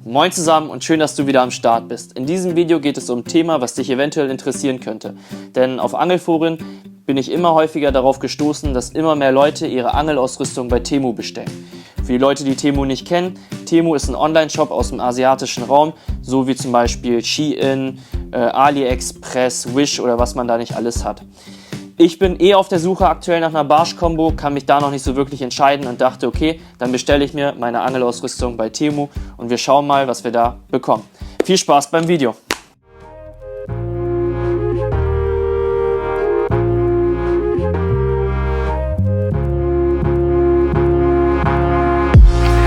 Moin zusammen und schön, dass du wieder am Start bist. In diesem Video geht es um ein Thema, was dich eventuell interessieren könnte. Denn auf Angelforen bin ich immer häufiger darauf gestoßen, dass immer mehr Leute ihre Angelausrüstung bei Temu bestellen. Für die Leute, die Temu nicht kennen, Temu ist ein Online-Shop aus dem asiatischen Raum, so wie zum Beispiel Shein, AliExpress, Wish oder was man da nicht alles hat. Ich bin auf der Suche aktuell nach einer Barsch-Kombo, kann mich da noch nicht so wirklich entscheiden und dachte, okay, dann bestelle ich mir meine Angelausrüstung bei Temu und wir schauen mal, was wir da bekommen. Viel Spaß beim Video!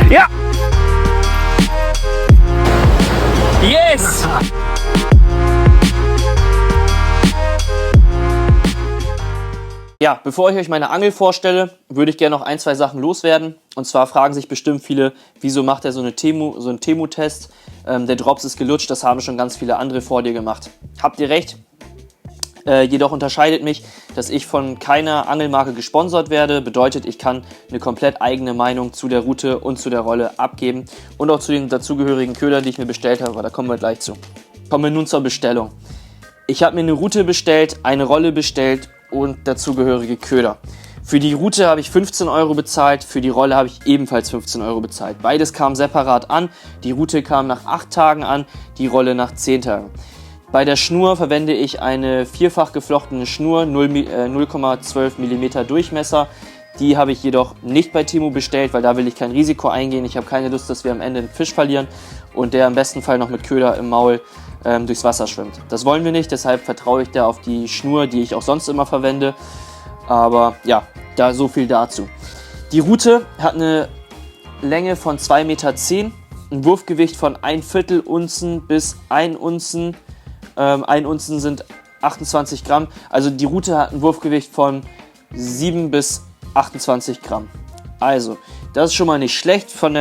Ja! Yes! Ja, bevor ich euch meine Angel vorstelle, würde ich gerne noch ein, zwei Sachen loswerden. Und zwar fragen sich bestimmt viele, wieso macht er so einen Temu-Test? Der Drops ist gelutscht, das haben schon ganz viele andere vor dir gemacht. Habt ihr recht? Jedoch unterscheidet mich, dass ich von keiner Angelmarke gesponsert werde. Bedeutet, ich kann eine komplett eigene Meinung zu der Route und zu der Rolle abgeben. Und auch zu den dazugehörigen Ködern, die ich mir bestellt habe. Aber da kommen wir gleich zu. Kommen wir nun zur Bestellung. Ich habe mir eine Route bestellt, eine Rolle bestellt und dazugehörige Köder. Für die Route habe ich 15 Euro bezahlt, für die Rolle habe ich ebenfalls 15 Euro bezahlt. Beides kam separat an, die Route kam nach 8 Tagen an, die Rolle nach 10 Tagen. Bei der Schnur verwende ich eine vierfach geflochtene Schnur, 0,12 mm Durchmesser. Die habe ich jedoch nicht bei Temu bestellt, weil da will ich kein Risiko eingehen. Ich habe keine Lust, dass wir am Ende einen Fisch verlieren und der im besten Fall noch mit Köder im Maul durchs Wasser schwimmt. Das wollen wir nicht, deshalb vertraue ich da auf die Schnur, die ich auch sonst immer verwende. Aber ja, da so viel dazu. Die Route hat eine Länge von 2,10 Meter, ein Wurfgewicht von 1/4 Unzen bis 1 Unzen. 1 Unzen sind 28 Gramm. Also die Route hat ein Wurfgewicht von 7 bis 28 Gramm. Also, das ist schon mal nicht schlecht. Vom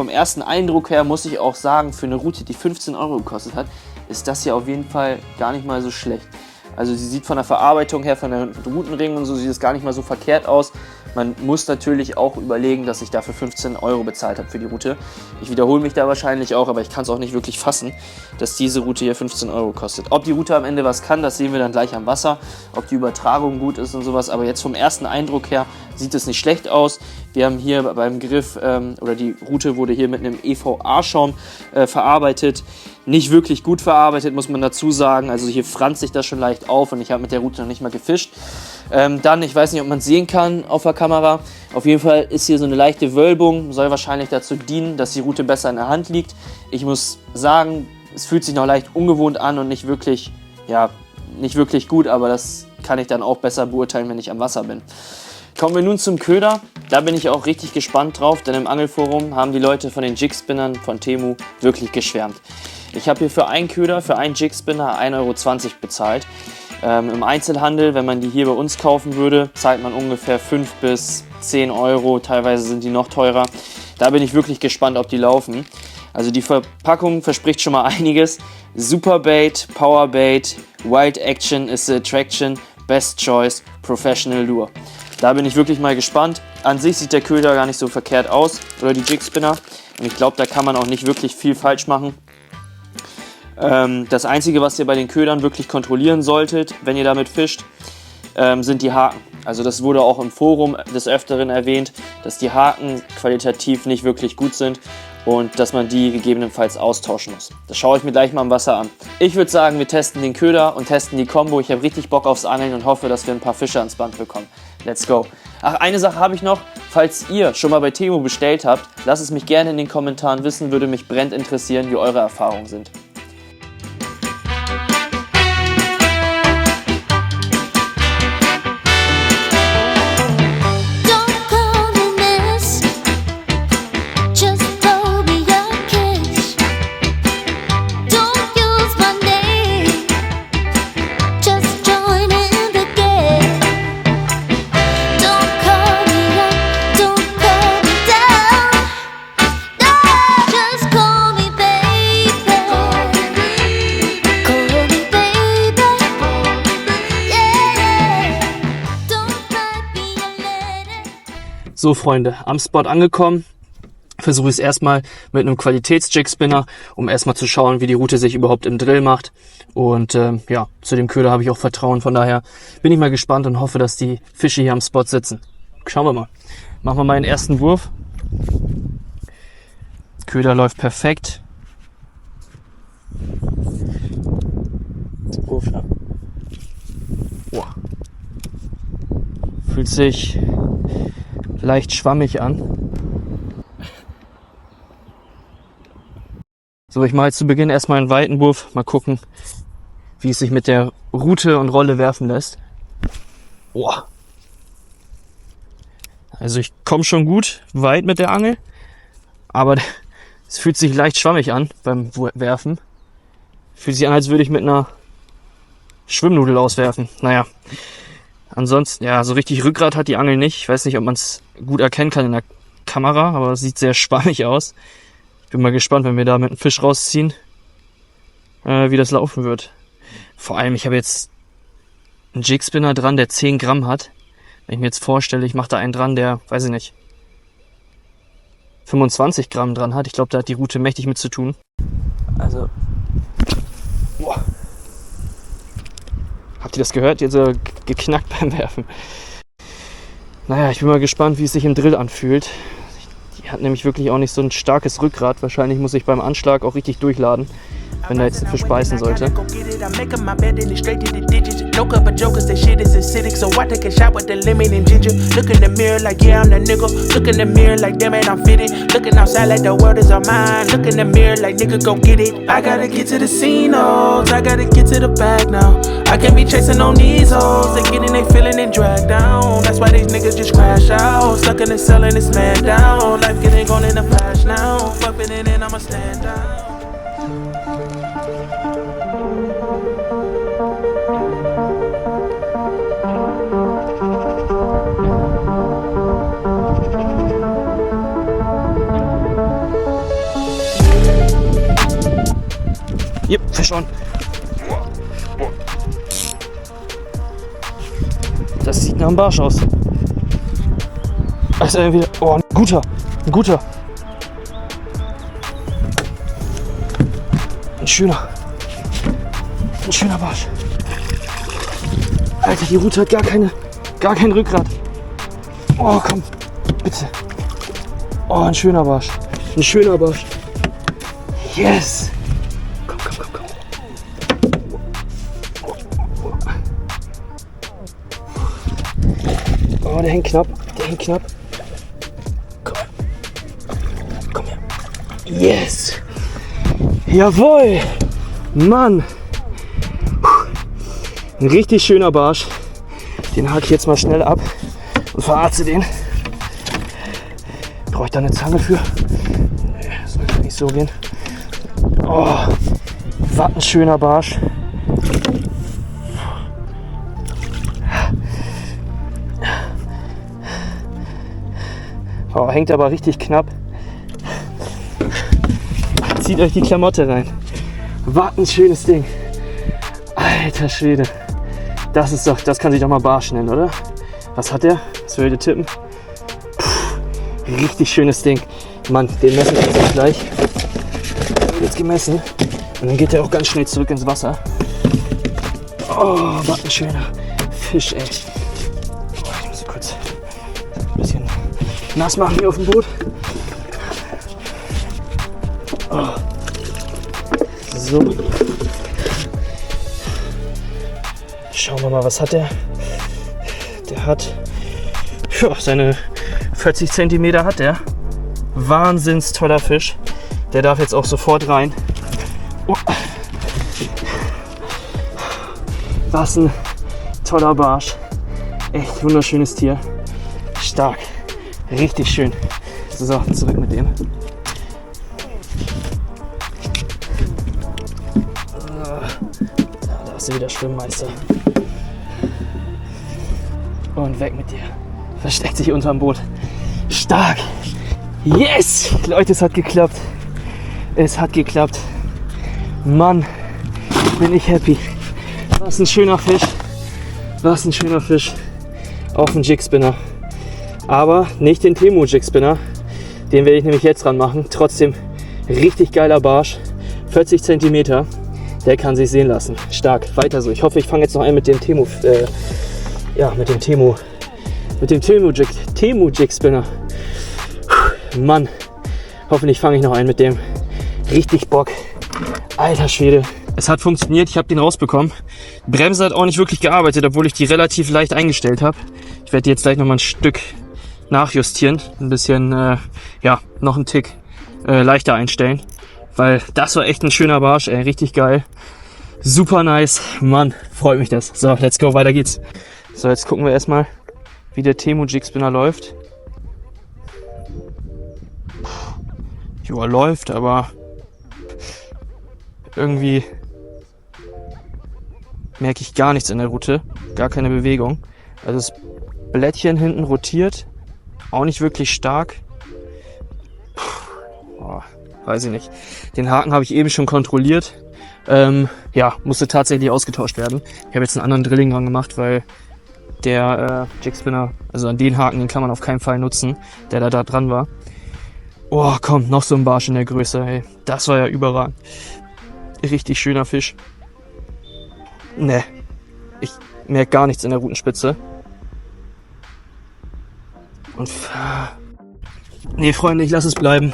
ersten Eindruck her muss ich auch sagen, für eine Route, die 15 Euro gekostet hat, ist das hier auf jeden Fall gar nicht mal so schlecht. Also sie sieht von der Verarbeitung her, von den Routenringen und so, sieht es gar nicht mal so verkehrt aus. Man muss natürlich auch überlegen, dass ich dafür 15 Euro bezahlt habe für die Route. Ich wiederhole mich da wahrscheinlich auch, aber ich kann es auch nicht wirklich fassen, dass diese Route hier 15 Euro kostet. Ob die Route am Ende was kann, das sehen wir dann gleich am Wasser. Ob die Übertragung gut ist und sowas. Aber jetzt vom ersten Eindruck her sieht es nicht schlecht aus. Wir haben hier beim Griff, oder die Route wurde hier mit einem EVA-Schaum verarbeitet. Nicht wirklich gut verarbeitet, muss man dazu sagen. Also hier franzt sich das schon leicht auf und ich habe mit der Route noch nicht mal gefischt. Dann, ich weiß nicht, ob man es sehen kann auf der Kamera. Auf jeden Fall ist hier so eine leichte Wölbung. Soll wahrscheinlich dazu dienen, dass die Route besser in der Hand liegt. Ich muss sagen, es fühlt sich noch leicht ungewohnt an und nicht wirklich gut. Aber das kann ich dann auch besser beurteilen, wenn ich am Wasser bin. Kommen wir nun zum Köder. Da bin ich auch richtig gespannt drauf, denn im Angelforum haben die Leute von den Jig-Spinnern von Temu wirklich geschwärmt. Ich habe hier für einen Köder, für einen Jig-Spinner 1,20 Euro bezahlt. Im Einzelhandel, wenn man die hier bei uns kaufen würde, zahlt man ungefähr 5 bis 10 Euro. Teilweise sind die noch teurer. Da bin ich wirklich gespannt, ob die laufen. Also die Verpackung verspricht schon mal einiges. Superbait, Powerbait, Wild Action is the attraction, Best Choice, Professional Lure. Da bin ich wirklich mal gespannt. An sich sieht der Köder gar nicht so verkehrt aus, oder die Jig-Spinner. Und ich glaube, da kann man auch nicht wirklich viel falsch machen. Das Einzige, was ihr bei den Ködern wirklich kontrollieren solltet, wenn ihr damit fischt, sind die Haken. Also das wurde auch im Forum des Öfteren erwähnt, dass die Haken qualitativ nicht wirklich gut sind und dass man die gegebenenfalls austauschen muss. Das schaue ich mir gleich mal im Wasser an. Ich würde sagen, wir testen den Köder und testen die Kombo. Ich habe richtig Bock aufs Angeln und hoffe, dass wir ein paar Fische ans Band bekommen. Let's go! Ach, eine Sache habe ich noch. Falls ihr schon mal bei Temu bestellt habt, lasst es mich gerne in den Kommentaren wissen, würde mich brennend interessieren, wie eure Erfahrungen sind. So Freunde, am Spot angekommen. versuche ich es erstmal mit einem Qualitäts-Jig-Spinner, um erstmal zu schauen, wie die Route sich überhaupt im Drill macht. Und ja, zu dem Köder habe ich auch Vertrauen. Von daher bin ich mal gespannt und hoffe, dass die Fische hier am Spot sitzen. Schauen wir mal. Machen wir mal den ersten Wurf. Köder läuft perfekt. Wurf, ja. Wow. Fühlt sich leicht schwammig an. So, ich mache jetzt zu Beginn erstmal einen weiten Wurf. Mal gucken, wie es sich mit der Rute und Rolle werfen lässt. Boah. Also ich komme schon gut weit mit der Angel, aber es fühlt sich leicht schwammig an beim Werfen. Fühlt sich an, als würde ich mit einer Schwimmnudel auswerfen. Naja, ansonsten, ja, so richtig Rückgrat hat die Angel nicht. Ich weiß nicht, ob man es gut erkennen kann in der Kamera, aber es sieht sehr schwammig aus. Bin mal gespannt, wenn wir da mit einem Fisch rausziehen, wie das laufen wird. Vor allem, ich habe jetzt einen Jig-Spinner dran, der 10 Gramm hat. Wenn ich mir jetzt vorstelle, ich mache da einen dran, der, weiß ich nicht, 25 Gramm dran hat. Ich glaube, da hat die Rute mächtig mit zu tun. Also, boah. Habt ihr das gehört? Jetzt so geknackt beim Werfen. Naja, ich bin mal gespannt, wie es sich im Drill anfühlt. Die hat nämlich wirklich auch nicht so ein starkes Rückgrat. Wahrscheinlich muss ich beim Anschlag auch richtig durchladen, wenn da jetzt ein Fisch beißen sollte. No cup of jokers, that shit is acidic. So I take a shot with the lemon and ginger. Look in the mirror like, yeah, I'm the nigga. Look in the mirror like, damn it, I'm fitted. Looking outside like the world is all mine. Look in the mirror like, nigga, go get it. I gotta get to the scene, oh, I gotta get to the bag now. I can't be chasing on these hoes. They getting they feeling and dragged down. That's why these niggas just crash out. Stuck in the cell and it's man down. Life getting gone in a flash now. Fuck it in and I'ma stand down. Yep, Fisch on. Das sieht nach einem Barsch aus. Also entweder, oh, ein guter. Ein schöner Barsch. Alter, die Rute hat gar kein Rückgrat. Oh, komm, bitte. Oh, ein schöner Barsch. Yes. Komm. Oh, der hängt knapp. Komm her. Yes. Jawohl. Mann. Ein richtig schöner Barsch. Den hake ich jetzt mal schnell ab und verarze den. Brauche ich da eine Zange für? Nee, sollte nicht so gehen. Oh, was ein schöner Barsch. Oh, hängt aber richtig knapp. Zieht euch die Klamotte rein. Was ein schönes Ding. Alter Schwede. Das kann sich doch mal Barsch nennen, oder? Was hat der? Was würdet ihr tippen? Puh, richtig schönes Ding. Mann, den messen wir jetzt gleich. Jetzt gemessen. Und dann geht er auch ganz schnell zurück ins Wasser. Oh, was ein schöner Fisch, ey. Oh, ich muss kurz ein bisschen nass machen hier auf dem Boot. Oh. So. Schauen wir mal, was hat der? Der hat seine 40 cm hat der. Wahnsinns toller Fisch. Der darf jetzt auch sofort rein. Oh. Was ein toller Barsch. Echt wunderschönes Tier. Stark. Richtig schön. So, zurück mit dem. Da ist wieder Schwimmmeister. Und weg mit dir. Versteckt sich unterm Boot. Stark. Yes! Leute, es hat geklappt. Mann, bin ich happy. Was ein schöner Fisch. Auf dem Jig-Spinner. Aber nicht den Temu Jig-Spinner. Den werde ich nämlich jetzt dran machen. Trotzdem richtig geiler Barsch. 40 cm. Der kann sich sehen lassen. Stark. Weiter so. Ich hoffe, ich fange jetzt noch einen mit dem Temu Jig Spinner. Mann. Hoffentlich fange ich noch einen mit dem. Richtig Bock. Alter Schwede. Es hat funktioniert, ich habe den rausbekommen. Bremse hat auch nicht wirklich gearbeitet, obwohl ich die relativ leicht eingestellt habe. Ich werde die jetzt gleich noch mal ein Stück nachjustieren. Ein bisschen, noch einen Tick leichter einstellen. Weil das war echt ein schöner Barsch, ey. Richtig geil. Super nice. Mann, freut mich das. So, let's go, weiter geht's. So, jetzt gucken wir erstmal, wie der Temu Jig Spinner läuft. Joa, läuft, aber irgendwie merke ich gar nichts in der Route. Gar keine Bewegung. Also das Blättchen hinten rotiert. Auch nicht wirklich stark. Weiß ich nicht. Den Haken habe ich eben schon kontrolliert. Musste tatsächlich ausgetauscht werden. Ich habe jetzt einen anderen Drilling dran gemacht, weil der Jig Spinner, also an den Haken, den kann man auf keinen Fall nutzen, der da dran war. Oh, komm, noch so ein Barsch in der Größe, ey. Das war ja überragend. Richtig schöner Fisch. Ne, ich merke gar nichts in der Rutenspitze. Und nee, Freunde, ich lasse es bleiben.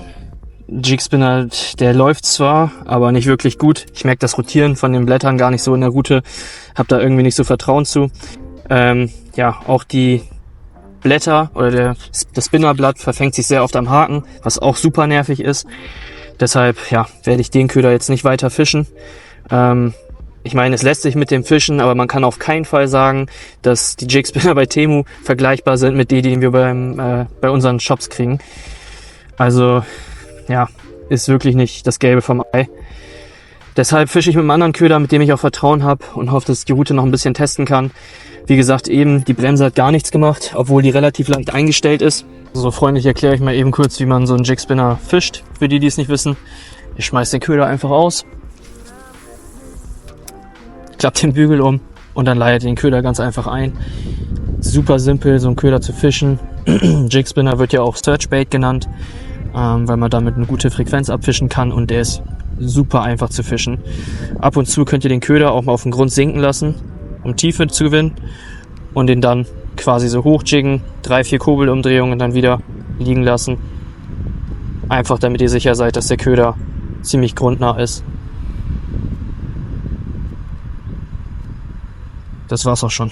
Jig Spinner, der läuft zwar, aber nicht wirklich gut. Ich merke das Rotieren von den Blättern gar nicht so in der Route. Hab da irgendwie nicht so Vertrauen zu. Auch die Blätter oder das Spinnerblatt verfängt sich sehr oft am Haken, was auch super nervig ist. Deshalb, werde ich den Köder jetzt nicht weiter fischen. Ich meine, es lässt sich mit dem fischen, aber man kann auf keinen Fall sagen, dass die Jig Spinner bei Temu vergleichbar sind mit denen, die wir bei unseren Shops kriegen. Also, ist wirklich nicht das Gelbe vom Ei. Deshalb fische ich mit einem anderen Köder, mit dem ich auch Vertrauen habe und hoffe, dass ich die Route noch ein bisschen testen kann. Wie gesagt, eben, die Bremse hat gar nichts gemacht, obwohl die relativ leicht eingestellt ist. So, Freunde, ich erkläre euch mal eben kurz, wie man so einen Jig Spinner fischt, für die, die es nicht wissen. Ihr schmeißt den Köder einfach aus, klappt den Bügel um und dann leitet den Köder ganz einfach ein. Super simpel, so einen Köder zu fischen. Jig Spinner wird ja auch Searchbait genannt, weil man damit eine gute Frequenz abfischen kann und der ist super einfach zu fischen. Ab und zu könnt ihr den Köder auch mal auf den Grund sinken lassen, um Tiefe zu gewinnen und den dann quasi so hochjiggen, 3-4 Kurbelumdrehungen dann wieder liegen lassen. Einfach damit ihr sicher seid, dass der Köder ziemlich grundnah ist. Das war's auch schon.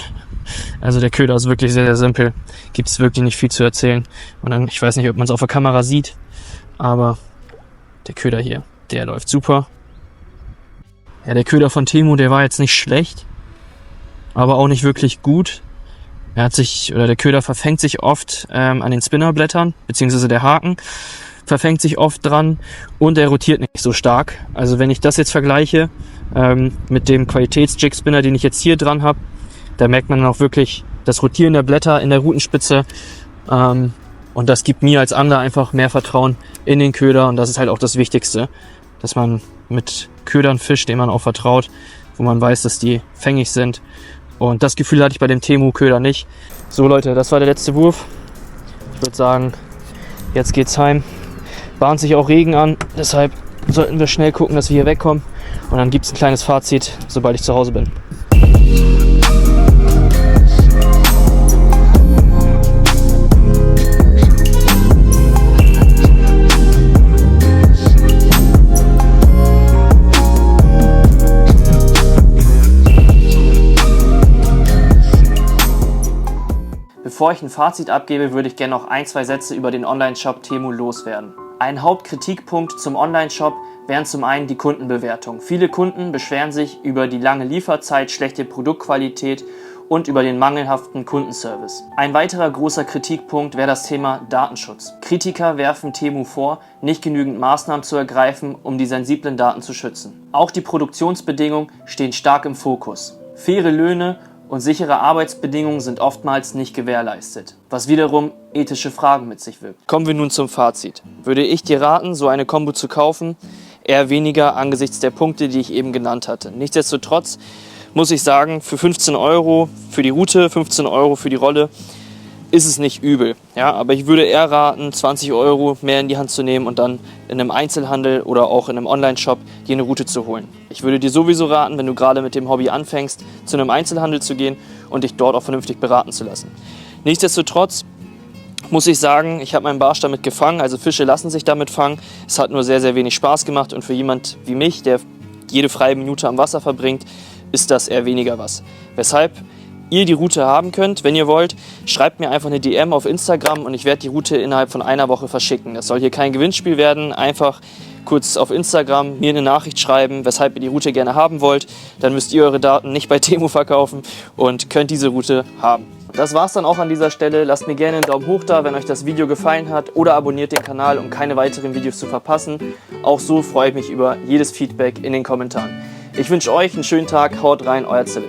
Also der Köder ist wirklich sehr, sehr simpel. Gibt es wirklich nicht viel zu erzählen. Und dann, ich weiß nicht, ob man es auf der Kamera sieht, aber der Köder hier, der läuft super. Ja, der Köder von Temu, der war jetzt nicht schlecht, aber auch nicht wirklich gut. Der Köder verfängt sich oft an den Spinnerblättern, beziehungsweise der Haken verfängt sich oft dran und er rotiert nicht so stark. Also wenn ich das jetzt vergleiche mit dem Qualitäts-Jig Spinner, den ich jetzt hier dran habe, da merkt man auch wirklich das Rotieren der Blätter in der Rutenspitze. Und das gibt mir als Angler einfach mehr Vertrauen in den Köder. Und das ist halt auch das Wichtigste, dass man mit Ködern fischt, denen man auch vertraut, wo man weiß, dass die fängig sind. Und das Gefühl hatte ich bei dem Temu-Köder nicht. So Leute, das war der letzte Wurf. Ich würde sagen, jetzt geht's heim. Bahnt sich auch Regen an, deshalb sollten wir schnell gucken, dass wir hier wegkommen. Und dann gibt's ein kleines Fazit, sobald ich zu Hause bin. Bevor ich ein Fazit abgebe, würde ich gerne noch 1-2 Sätze über den Online-Shop Temu loswerden. Ein Hauptkritikpunkt zum Online-Shop wären zum einen die Kundenbewertung. Viele Kunden beschweren sich über die lange Lieferzeit, schlechte Produktqualität und über den mangelhaften Kundenservice. Ein weiterer großer Kritikpunkt wäre das Thema Datenschutz. Kritiker werfen Temu vor, nicht genügend Maßnahmen zu ergreifen, um die sensiblen Daten zu schützen. Auch die Produktionsbedingungen stehen stark im Fokus. Faire Löhne und sichere Arbeitsbedingungen sind oftmals nicht gewährleistet, was wiederum ethische Fragen mit sich wirkt. Kommen wir nun zum Fazit. Würde ich dir raten, so eine Kombo zu kaufen? Eher weniger angesichts der Punkte, die ich eben genannt hatte. Nichtsdestotrotz muss ich sagen, für 15 € für die Route, 15 € für die Rolle, ist es nicht übel. Ja? Aber ich würde eher raten, 20 € mehr in die Hand zu nehmen und dann in einem Einzelhandel oder auch in einem Online-Shop dir eine Route zu holen. Ich würde dir sowieso raten, wenn du gerade mit dem Hobby anfängst, zu einem Einzelhandel zu gehen und dich dort auch vernünftig beraten zu lassen. Nichtsdestotrotz muss ich sagen, ich habe meinen Barsch damit gefangen, also Fische lassen sich damit fangen. Es hat nur sehr, sehr wenig Spaß gemacht und für jemand wie mich, der jede freie Minute am Wasser verbringt, ist das eher weniger was. Weshalb ihr die Route haben könnt, wenn ihr wollt, schreibt mir einfach eine DM auf Instagram und ich werde die Route innerhalb von einer Woche verschicken. Das soll hier kein Gewinnspiel werden, einfach kurz auf Instagram mir eine Nachricht schreiben, weshalb ihr die Route gerne haben wollt. Dann müsst ihr eure Daten nicht bei Temu verkaufen und könnt diese Route haben. Das war's dann auch an dieser Stelle. Lasst mir gerne einen Daumen hoch da, wenn euch das Video gefallen hat, oder abonniert den Kanal, um keine weiteren Videos zu verpassen. Auch so freue ich mich über jedes Feedback in den Kommentaren. Ich wünsche euch einen schönen Tag, haut rein, euer Zille.